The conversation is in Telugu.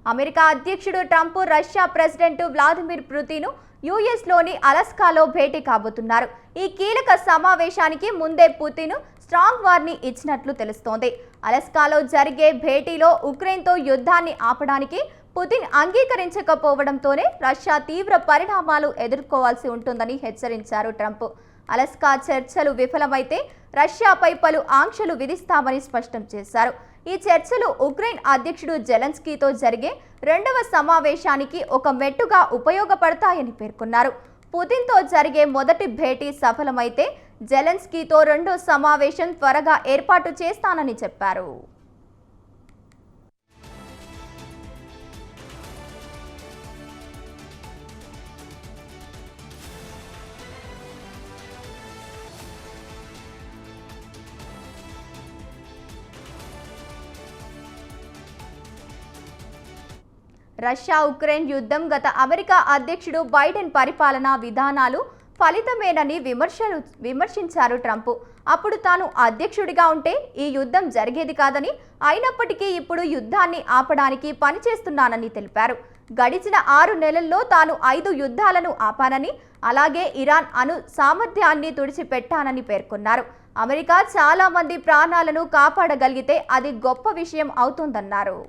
అమెరికా అధ్యక్షుడు Trump Russia president Vladimir Putin యుఎస్లోని అలాస్కాలో భేటీ కాబోతున్నారు. ఈ కీలక సమావేశానికి ముందే పుతిన్ స్ట్రాంగ్ వార్నింగ్ ఇచ్చినట్లు తెలుస్తోంది. అలాస్కాలో జరిగే భేటీలో ఉక్రెయిన్తో యుద్ధాన్ని ఆపడానికి పుతిన్ అంగీకరించకపోవడంతోనే రష్యా తీవ్ర పరిణామాలు ఎదుర్కోవాల్సి ఉంటుందని హెచ్చరించారు ట్రంప్. అలాస్కా చర్చలు విఫలమైతే రష్యాపై పలు ఆంక్షలు విధిస్తామని స్పష్టం చేశారు. ఈ చర్చలు ఉక్రెయిన్ అధ్యక్షుడు జెలెన్స్కీతో జరిగే రెండవ సమావేశానికి ఒక మెట్టుగా ఉపయోగపడతాయని పేర్కొన్నారు. పుతిన్తో జరిగే మొదటి భేటీ సఫలమైతే జెలెన్స్కీతో రెండో సమావేశం త్వరగా ఏర్పాటు చేస్తానని చెప్పారు. రష్యా ఉక్రెయిన్ యుద్ధం గత అమెరికా అధ్యక్షుడు బైడెన్ పరిపాలనా విధానాలు ఫలితమేనని విమర్శించారు ట్రంప్. అప్పుడు తాను అధ్యక్షుడిగా ఉంటే ఈ యుద్ధం జరిగేది కాదని, అయినప్పటికీ ఇప్పుడు యుద్ధాన్ని ఆపడానికి పనిచేస్తున్నానని తెలిపారు. గడిచిన 6 నెలల్లో తాను 5 యుద్ధాలను ఆపానని, అలాగే ఇరాన్ అణు సామర్థ్యాన్ని తుడిచిపెట్టానని పేర్కొన్నారు. అమెరికా చాలా మంది ప్రాణాలను కాపాడగలిగితే అది గొప్ప విషయం అవుతుందన్నారు.